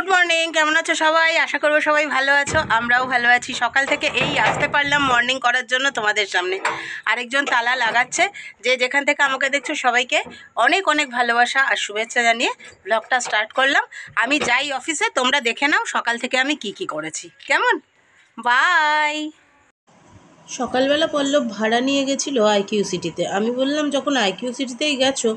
Good morning, কেমন আছো সবাই? আশা করবো সবাই ভালো আছো, আমরাও ভালো আছি। সকাল থেকে এই আসতে পারলাম মর্নিং করার জন্য তোমাদের সামনে। আরেকজন তালা লাগাচ্ছে। যে যেখান থেকে আমাকে দেখছো সবাইকে অনেক অনেক ভালোবাসা আর শুভেচ্ছা জানিয়ে ব্লগটা স্টার্ট করলাম। আমি যাই অফিসে, তোমরা দেখে নাও সকাল থেকে আমি কি কি করেছি। কেমন? বাই। সকালবেলা পল্লব ভাড়া নিয়ে গেছিলো আইকিউ সিটিতে। আমি বললাম, যখন আইকিউ সিটিতেই গেছো,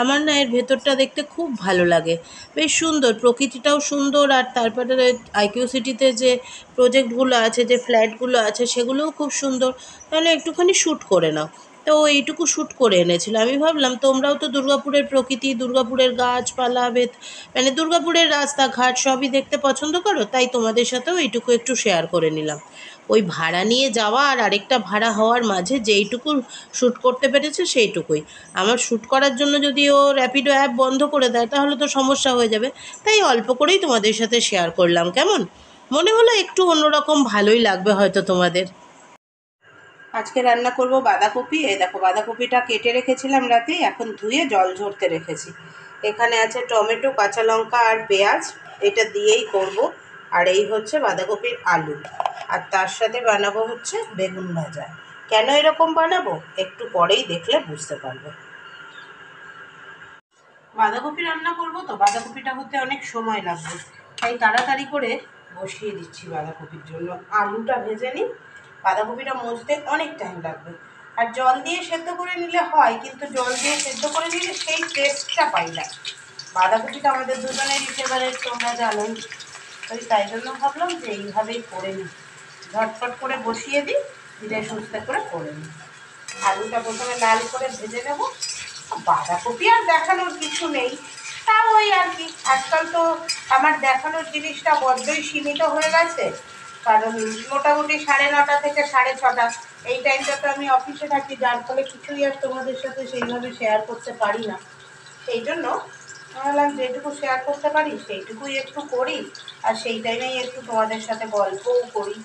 আমার না এর ভেতরটা দেখতে খুব ভালো লাগে, বেশ সুন্দর, প্রকৃতিটাও সুন্দর, আর তারপরে আইকিউ সিটিতে যে প্রজেক্টগুলো আছে, যে ফ্ল্যাটগুলো আছে, সেগুলোও খুব সুন্দর। তাহলে একটুখানি শ্যুট করে নাও। তো এইটুকু শ্যুট করে এনেছিল। আমি ভাবলাম তোমরাও তো দুর্গাপুরের প্রকৃতি, দুর্গাপুরের গাছপালা, মানে দুর্গাপুরের রাস্তাঘাট সবই দেখতে পছন্দ করো, তাই তোমাদের সাথেও এইটুকু একটু শেয়ার করে নিলাম। ওই ভাড়া নিয়ে যাওয়া আর আরেকটা ভাড়া হওয়ার মাঝে যেইটুকু শ্যুট করতে পেরেছে সেইটুকুই। আমার শ্যুট করার জন্য যদি ও র্যাপিডো অ্যাপ বন্ধ করে দেয় তাহলে তো সমস্যা হয়ে যাবে, তাই অল্প করেই তোমাদের সাথে শেয়ার করলাম। কেমন? মনে হলো একটু অন্যরকম, ভালোই লাগবে হয়তো তোমাদের। আজকে রান্না করব বাঁধাকপি। এই দেখো, বাঁধাকপিটা কেটে রেখেছিলাম রাতে, এখন ধুয়ে জল ঝরতে রেখেছি। এখানে আছে টমেটো, কাঁচা লঙ্কা আর পেঁয়াজ, এটা দিয়েই করব। আর এই হচ্ছে বাঁধাকপির আলু, আর তার সাথে বানাবো হচ্ছে বেগুন ভাজা। কেন এরকম বানাবো একটু পরেই দেখলে বুঝতে পারবে। বাঁধাকপি রান্না করব তো, বাঁধাকপিটা হতে অনেক সময় লাগবে, তাই তাড়াতাড়ি করে বসিয়ে দিচ্ছি বাঁধাকপির জন্য। আলুটা ভেজে নিই, বাঁধাকপিটা মজতে অনেক টাইম লাগবে। আর জল দিয়ে সেদ্ধ করে নিলে হয়, কিন্তু জল দিয়ে সেদ্ধ করে নিলে সেই টেস্টটা পাই না। বাঁধাকপিটা আমাদের দুজনেরই ফেভারিট, তোমরা জানোই। তাই জন্য ভাবলাম যে এইভাবেই করে নিই, ঝটপট করে বসিয়ে দিই, ধীরে সুস্থে করে নিই। আলুটা প্রথমে লাল করে ভেজে নেব। বাঁধাকপি আর দেখানোর কিছু নেই, তাও ওই আর কি। আজকাল তো আমার দেখানোর জিনিসটা বড্ডই সীমিত হয়ে গেছে, কারণ মোটামুটি 9:30 থেকে 6:30 এই টাইমটা তো আমি অফিসে থাকি, যার ফলে কিছুই আর তোমাদের সাথে সেইভাবে শেয়ার করতে পারি না। সেই জন্য ভাবলাম যেটুকু শেয়ার করতে পারি সেইটুকুই একটু করি, আর সেই টাইমেই একটু তোমাদের সাথে গল্পও করি।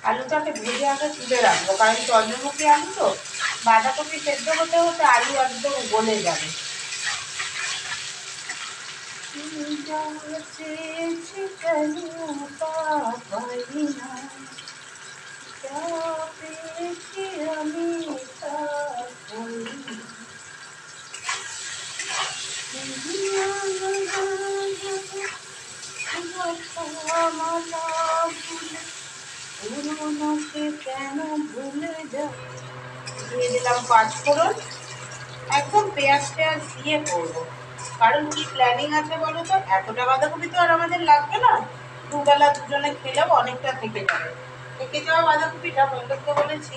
আলুটাকে ভেজে আগে তুলে রাখবো, কারণ চন্দ্রমুখী আলু তো, বাঁধাকপি সেদ্ধ হতে হতে আলু একদম গলে যাবে। কেন ভুলে যাও। দিয়ে দিলাম 5 ফোড়ন, একদম পেঁয়াজ টেয়াজ দিয়ে করবো। কারণ কি প্ল্যানিং আছে বলো তো, এতটা বাঁধাকপি তো আর আমাদের লাগবে না, দুবেলা দুজনে খেলেও অনেকটা থেকে যাবে। থেকে যাওয়া বাঁধাকপিটা বন্ধুকে বলেছি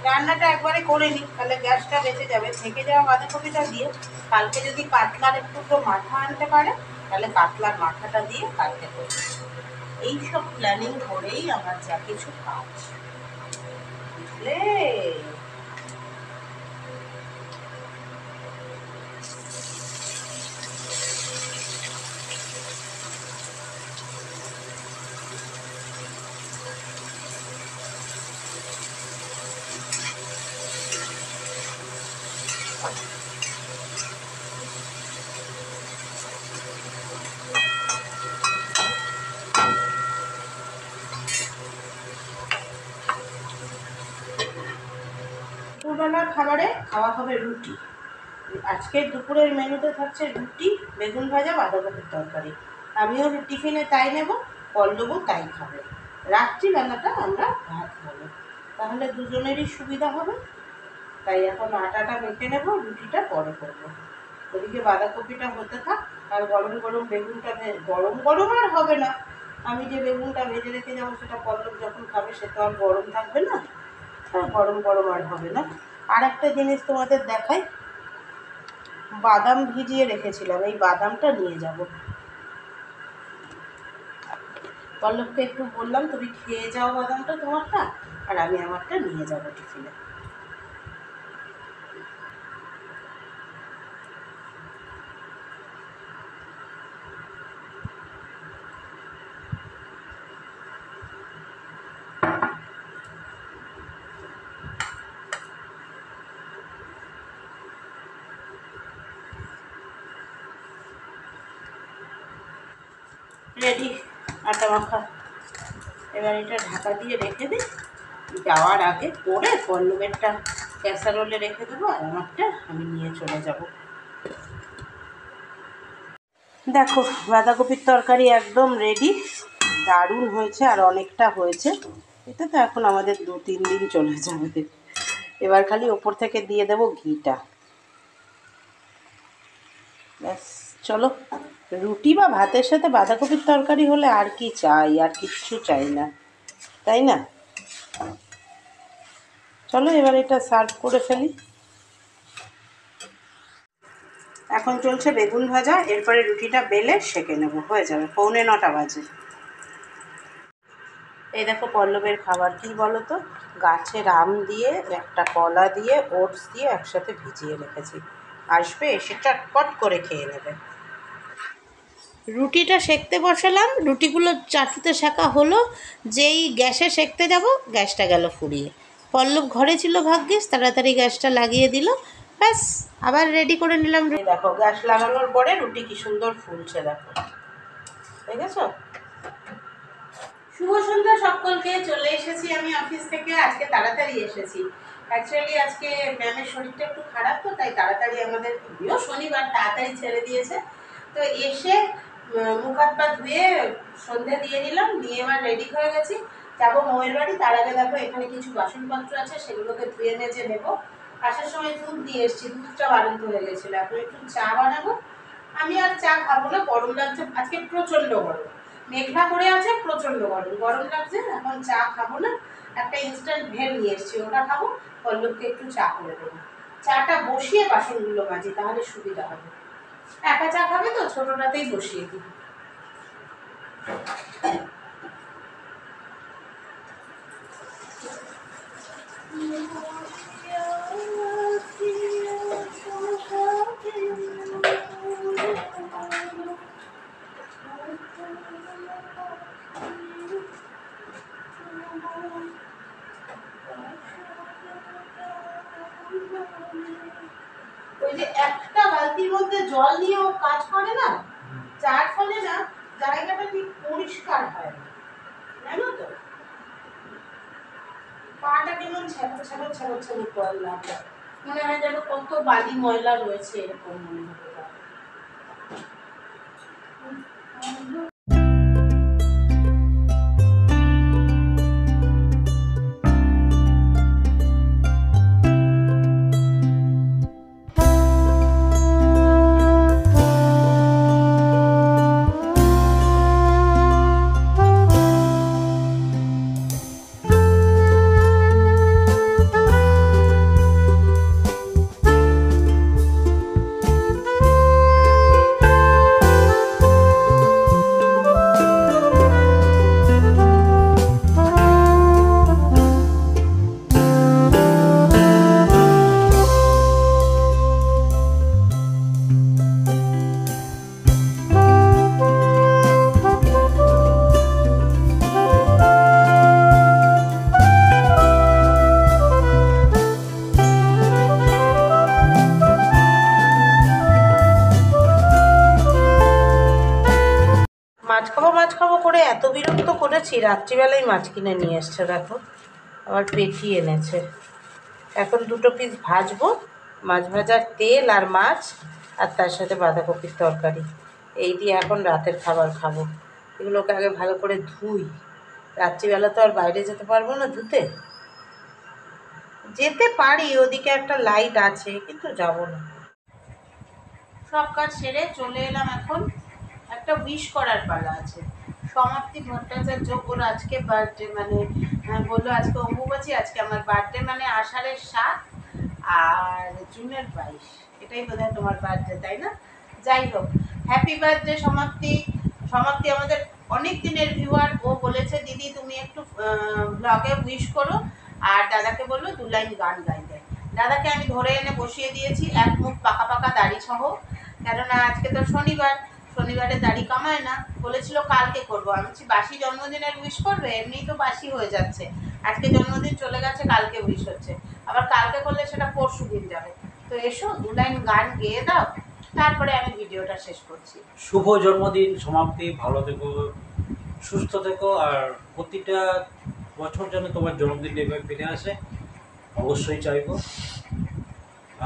রান্নাটা একবারে করে নিই, তাহলে গ্যাসটা বেঁচে যাবে। থেকে যাওয়া বাঁধাকপিটা দিয়ে কালকে যদি কাতলার একটু তো মাথা আনতে পারে, তাহলে কাতলার মাথাটা দিয়ে কালকে করবো। এইসব প্ল্যানিং করেই আমার যা কিছু কাজ, বুঝলে? দুপুরবেলার খাবারে খাওয়া হবে রুটি। আজকে দুপুরের মেনুতে থাকছে রুটি, বেগুন ভাজা, বাঁধাকপির তরকারি। আমিও টিফিনে তাই নেব, পল্লবও তাই খাবে। রাত্রিবেলাটা আমরা ভাত খাবো, তাহলে দুজনেরই সুবিধা হবে। তাই এখন আটাটা মেখে নেব, রুটিটা পরে করবো। ওদিকে বাঁধাকপিটা হতে থাক, আর গরম গরম বেগুনটা গরম গরম আর হবে না। আমি যে বেগুনটা ভেজে রেখে যাবো সেটা পল্লব যখন খাবে সে তো আর গরম থাকবে না, গরম গরম আর হবে না। আর একটা জিনিস তোমাদের দেখাই, বাদাম ভিজিয়ে রেখেছিলাম, এই বাদামটা নিয়ে যাব। পল্লবকে একটু বললাম তুমি খেয়ে যাও বাদামটা তোমারটা, আর আমি আমারটা নিয়ে যাবো টিফিনে। রেডি আটা মাখা। এবার এটা ঢাকা দিয়ে রেখে দিই, যাওয়ার আগে করে পল্লবেরটা ক্যাসারোলে রেখে দেবো আর আমারটা আমি নিয়ে চলে যাব। দেখো বাঁধাকপির তরকারি একদম রেডি, দারুণ হয়েছে আর অনেকটা হয়েছে। এটা তো এখন আমাদের 2-3 দিন চলে যাবে। এবার খালি ওপর থেকে দিয়ে দেবো ঘিটা, ব্যাস। চলো, রুটি বা ভাতের সাথে বাঁধাকপির তরকারি হলে আর কি চাই, আর কিচ্ছু চাই না, তাই না? চলো এবার এটা সার্ভ করে ফেলি। এখন চলছে বেগুন ভাজা, এরপরে রুটিটা বেলে সেঁকে নেবো, হয়ে যাবে। 8:45 বাজে। এই দেখো পল্লবের খাবার কি বলো তো, গাছের আম দিয়ে, একটা কলা দিয়ে, ওটস দিয়ে একসাথে ভিজিয়ে রেখেছি। আসবে এসে চটপট করে খেয়ে নেবে। রুটিটা সেঁকতে বসালাম, রুটিগুলো চাটুতে সেঁকা হলো, যেই গ্যাসে সেঁকতে যাব গ্যাসটা গেল ফুরিয়ে। পল্লব ঘরে ছিল ভাগ্যিস, তাড়াতাড়ি গ্যাসটা লাগিয়ে দিল, ব্যাস আবার রেডি করে নিলাম। দেখো গ্যাস লাগানোর পরে রুটি কি সুন্দর ফুলছে, দেখো দেখেছ? শুভ সন্ধ্যা সকলকে। চলে এসেছি আমি অফিস থেকে, আজকে তাড়াতাড়ি এসেছি। অ্যাকচুয়ালি আজকে ম্যামের শরীরটা একটু খারাপ, তো তাই তাড়াতাড়ি আমাদের শনিবার তাড়াতাড়ি ছেড়ে দিয়েছে। তো এসে মুখ হাত পা ধুয়ে সন্ধে দিয়ে নিলাম, নিয়ে এবার রেডি হয়ে গেছি, যাবো ময়ের বাড়ি। তার আগে দেখো এখানে কিছু বাসনপত্র আছে, সেগুলোকে ধুয়ে মেজে নেবো। আসার সময় দুধ দিয়ে এসেছি, দুধটা বাড়ন্ত হয়ে গেছিলো। এখন একটু চা বানাবো। আমি আর চা খাবো না, গরম লাগছে আজকে, প্রচণ্ড গরম, মেঘলা করে আছে, প্রচণ্ড গরম, গরম লাগছে। এখন চা খাবো না, একটা ইনস্ট্যান্ট ভেল নিয়ে এসেছি, ওটা খাবো। পল্লবকে একটু চা করে দেবো। চাটা বসিয়ে বাসনগুলো মাজি, তাহলে সুবিধা হবে। একা চা খাবে তো, ছোটোটাতেই বসিয়ে দিই। ওই যে একটা বালতির মধ্যে জল নিয়েও কাজ করে না, যার ফলে না জায়গাটা ঠিক পরিষ্কার হয় না, জানো তো? পাটা কেমন ছ্যাঁকা ছ্যাঁকা ছ্যাঁকা ছ্যাঁকা করে লাগে, মনে হয় যেন কত বালি ময়লা রয়েছে, এরকম মনে হতে পারে। মাছ খাবো করে এত বিরক্ত করেছি, রাত্রিবেলায় মাছ কিনে নিয়ে এসছে, দেখো আবার পেটি এনেছে। এখন 2 পিস ভাজবো, মাছ ভাজার তেল আর মাছ, আর তার সাথে বাঁধাকপির তরকারি, এই দিয়ে এখন রাতের খাবার খাবো। এগুলোকে আগে ভালো করে ধুই, রাত্রিবেলা তো আর বাইরে যেতে পারবো না ধুতে। যেতে পারি, ওদিকে একটা লাইট আছে, কিন্তু যাব না। সব কাজ সেরে চলে এলাম, এখন একটা উইশ করার পালা আছে। সমাপ্তি ভট্টাচার্য, ওর আজকে বার্থডে, মানে বললো আজকে অম্বুবাচী, আজকে আমার বার্থডে, মানে আষাঢ়ের 7 আর জুনের 22, এটাই বোধহয় তোমার বার্থডে, তাই না? যাই হোক, হ্যাপি বার্থডে সমাপ্তি। সমাপ্তি আমাদের অনেক দিনের ভিউয়ার, ও বলেছে দিদি তুমি একটু ব্লগে উইশ করো, আর দাদাকে বললো 2 লাইন গান গাইতে। দাদাকে আমি ধরে এনে বসিয়ে দিয়েছি, এক মুখ পাকা পাকা দাড়ি সহ, কেননা আজকে তো শনিবার, শনিবারে দাড়ি কামায় না, বলেছিল কালকে করবো। আমি বলছি বাসি জন্মদিনের উইশ করবে, এমনিই তো বাসি হয়ে যাচ্ছে, আজকে জন্মদিন চলে গেছে, কালকে উইশ হচ্ছে, আবার কালকে করলে সেটা পরশু দিন যাবে। তো এসো 2 লাইন গান গেয়ে দাও, তারপরে আমি ভিডিওটা শেষ করছি। শুভ জন্মদিন সমাপ্তি, ভালো থেকো, সুস্থ থেকো, আর প্রতিটা বছর যেন তোমার জন্মদিন এভাবে ফিরে আসে অবশ্যই চাইবো।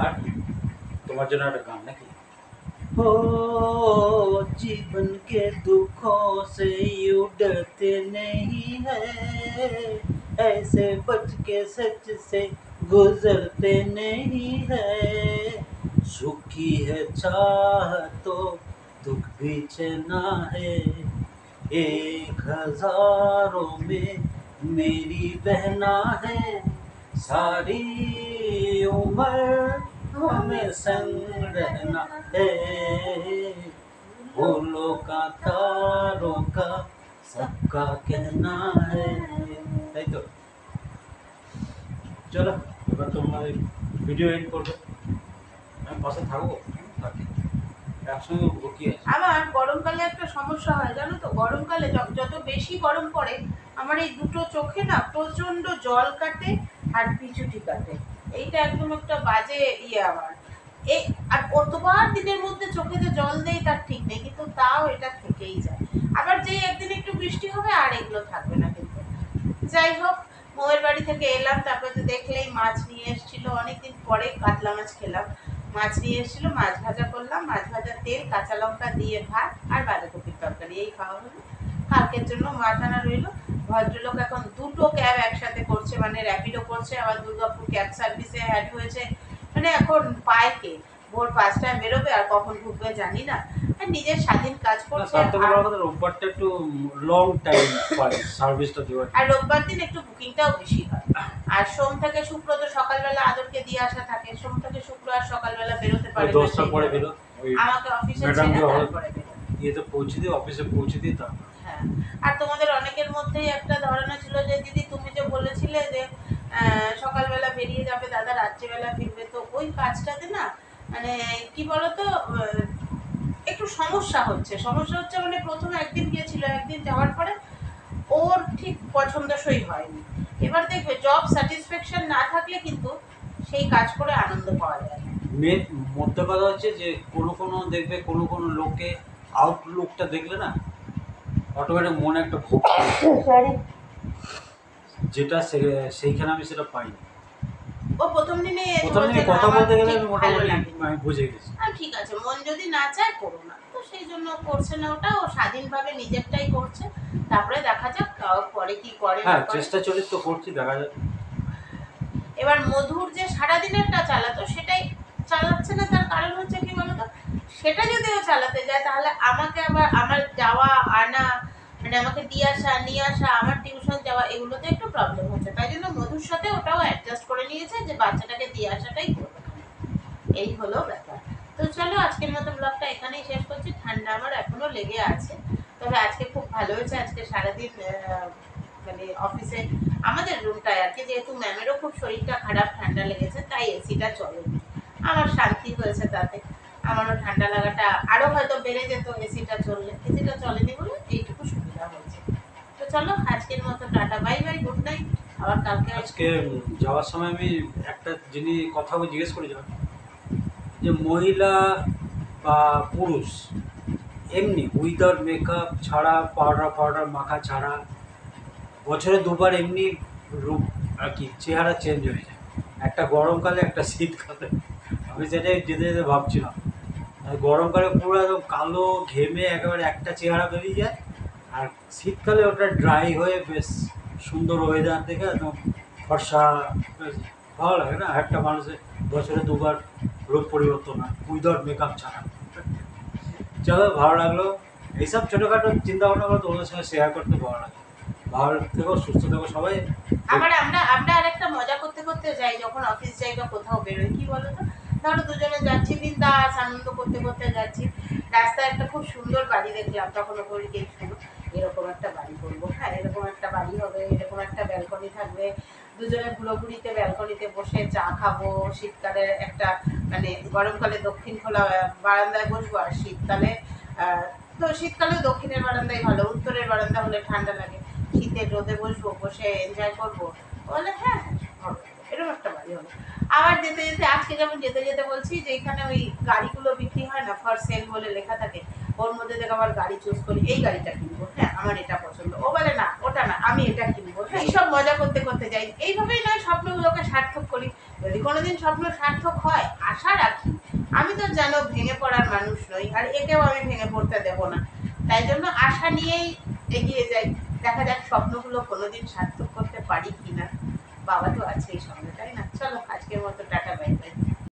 আর তোমার জন্য একটা গান নাকি, ओ जीवन के दुखों से यूं डरते नहीं है, ऐसे बच के सच से गुजरते नहीं है, सुखी है चाह तो दुख भी चना है, एक हजारों में मेरी बहना है, सारी उम्र हमें संग रहना है, फूलों का तारों का सबका कहना है। তাই তো, চলো এবার তোমরা ভিডিও এন্ড করবে, আমি পাশে থাকবো, থাকি একসঙ্গে কি আছে। আমার গরমকালে একটা সমস্যা হয় জানো তো, গরমকালে যত বেশি গরম পড়ে আমার এই দুটো চোখে না প্রচন্ড জল কাটে আর পিছুটি কাটে। এইটা একদম একটা বাজে আমার এই, আর কতবার দিনের মধ্যে চোখে যে জল দেয় তার ঠিক নেই, কিন্তু তাও এটা থেকেই যায়। আবার যেই একদিন একটু বৃষ্টি হবে আর এগুলো থাকবে না। কিন্তু যাই হোক, বউয়ের বাড়ি থেকে এলাম, তারপরে তো দেখলেই মাছ নিয়ে এসেছিল, অনেকদিন পরে কাতলা মাছ খেলাম। মাছ নিয়ে এসেছিল, মাছ ভাজা করলাম, মাছ ভাজা তেল কাঁচা লঙ্কা দিয়ে ভাত আর বাঁধাকপির তরকারি, এই খাওয়া হলো। কালকের জন্য মাছ আনা রইলো। ভদ্রলোক এখন দুটো ক্যাব একসাথে করছে, মানে র্যাপিডো করছে, আবার দুর্গাপুর ক্যাব সার্ভিসে অ্যাড হয়েছে। মানে এখন পায় কে, ভোর 5টায় বেরোবে আর কখন ঢুকবে জানি না, আর নিজের স্বাধীন কাজ করছে। রোববারটা একটু লং টাইম সার্ভিসটা দেওয়া, আর রোববার দিন একটু বুকিংটাও বেশি হয়। আর সোম থেকে শুক্র তো সকালবেলা আদরকে দিয়ে আসা থাকে, সোম থেকে শুক্র আর সকালবেলা বেরোতে পারে 10টা পরে বেরো, আমাকে অফিসে ছেড়ে তারপরে বেরো, ইয়েতে পৌঁছে দিই, অফিসে পৌঁছে দিই তারপর। হ্যাঁ, আর তোমাদের অনেকের মধ্যেই একটা ধারণা ছিল যে দিদি তুমি যে বলেছিলে যে সকালবেলা বেরিয়ে যাবে দাদা, রাত্রিবেলা ফিরবে, তো ওই কাজটাতে না মানে কি বলতো একটু সমস্যা হচ্ছে মানে প্রথমে একদিন গিয়েছিল, একদিন যাওয়ার পরে ওর ঠিক পছন্দসই হয়নি। এবার দেখবে জব স্যাটিসফ্যাকশন না থাকলে কিন্তু সেই কাজ করে আনন্দ পাওয়া যায় না। মেন মধ্যে কথা হচ্ছে যে কোনো দেখবে কোনো লোকে আউটলুকটা দেখলে না অটোমেটিক মনে একটা ভোগ, যেটা সেইখানে আমি সেটা পাই। ও প্রথম দিনে কথা বলতে গেলে আমি মোটামুটি আমি বুঝে গেছি, ঠিক আছে মন যদি না চায় করো না, তো সেই জন্য করছে না, ওটা ও স্বাধীনভাবে নিজেরটাই করছে। তারপরে দেখা যাক পরে কি করে। হ্যাঁ, চেষ্টা চলিত তো করছি, দেখা যাক। এবার মধুর যে সারাদিনেরটা চালাতো সেটাই চালাচ্ছে না, তার কারণ হচ্ছে কি বলতো, সেটা যদি ও চালাতে যায় তাহলে আমাকে আবার আমার যাওয়া আনা, মানে আমাকে দিয়ে আসা নিয়ে আসা, আমার টিউশন যাওয়া, এগুলোতে একটু প্রবলেম হচ্ছে। তাই জন্য মধুর সাথে ওটাও অ্যাডজাস্ট করে নিয়েছে যে বাচ্চাটাকে দিয়ে আসাটাই করবে, এই হলো ব্যাপার। তো চলো আজকের মতো ব্লগটা এখানেই শেষ করছি। ঠান্ডা আমার এখনো লেগে আছে, তবে আজকে খুব ভালো হয়েছে। আজকে সারাদিন মানে অফিসে আমাদের রুমটায় আর কি, যেহেতু ম্যামেরও খুব শরীরটা খারাপ, ঠান্ডা লেগেছে, তাই এসিটা চলেনি। আমার শান্তি হয়েছে তাতে, আমারও ঠান্ডা লাগাটা আরও হয়তো বেড়ে যেত এসিটা চললে, এসিটা চলেনি বলে এইটুকু সুবিধা হয়েছে। তো চলো আজকের মতো tata, bye bye, good night. আবার কালকে আজকে যাওয়ার সময় আমি একটা কথা জিজ্ঞেস করেছিলাম যে মহিলা বা পুরুষ এমনি উইদাউট মেকআপ ছাড়া, পাউডার মাখা ছাড়া বছরে দুবার এমনি রূপ আর কি চেহারা চেঞ্জ হয়ে যায়, একটা গরমকালে একটা শীতকালে। আমি সেটাই যেতে ভাবছিলাম, গরমকালে পুরো একদম কালো ঘেমে একেবারে একটা চেহারা বেরিয়ে যায়, আর শীতকালে ওটা ড্রাই হয়ে বেশ সুন্দর ওয়েদার থেকে একদম ফর্সা, বেশ ভালো লাগে না একটা মানুষের বছরে দুবার রূপ পরিবর্তন হয় উইদাউট মেকআপ ছাড়া। চলো, ভালো লাগলো, এইসব ছোটোখাটো চিন্তাভাবনা করে তোমাদের সঙ্গে শেয়ার করতে ভালো লাগে। ভালো থেকো, সুস্থ থেকো সবাই। আবার আমরা আরেকটা মজা করতে করতে যাই যখন অফিস যাই বা কোথাও বেরোই, কি বলো তো, ধরো দুজনে যাচ্ছি, বিন্দাস আনন্দ করতে করতে যাচ্ছি, রাস্তায় একটা খুব সুন্দর বাড়ি দেখলাম, তখন ওপরে গিয়ে শুনো এরকম একটা বাড়ি করবো, হ্যাঁ এরকম একটা বাড়ি হবে, এরকম একটা ব্যালকনি থাকবে, দুজনে ঘুরোঘুরিতে ব্যালকনিতে বসে চা খাবো, শীতকালে একটা মানে গরমকালে দক্ষিণ খোলা বারান্দায় বসবো, আর শীতকালে তো শীতকালে দক্ষিণের বারান্দায় ভালো, উত্তরের বারান্দা হলে ঠান্ডা লাগে, শীতের রোদে বসবো, বসে এনজয় করবো, বলে হ্যাঁ হ্যাঁ এরকম একটা বাড়ি হবে। আবার যেতে যেতে আজকে যেমন যেতে যেতে বলছি যে এখানে ওই গাড়িগুলো বিক্রি হয় না, ফর সেল বলে লেখা থাকে, ওর মধ্যে থেকে আবার গাড়ি চুজ করি, এই গাড়িটা কিনবো, হ্যাঁ আমার এটা পছন্দ, ও বলে না ওটা না আমি এটা কিনবো, হ্যাঁ এইসব মজা করতে করতে যাই। এইভাবেই নয় স্বপ্নগুলোকে সার্থক করি। যদি কোনোদিন স্বপ্ন সার্থক হয় আশা রাখি, আমি তো জানো ভেঙে পড়ার মানুষ নই, আর একেও আমি ভেঙে পড়তে দেবো না, তাই জন্য আশা নিয়েই এগিয়ে যাই। দেখা যাক স্বপ্নগুলো কোনোদিন সার্থক করতে পারি কিনা। বাবা তো আছে এই সঙ্গে, তাই না? চলো আজকের মতো টাটা, বাই বাই।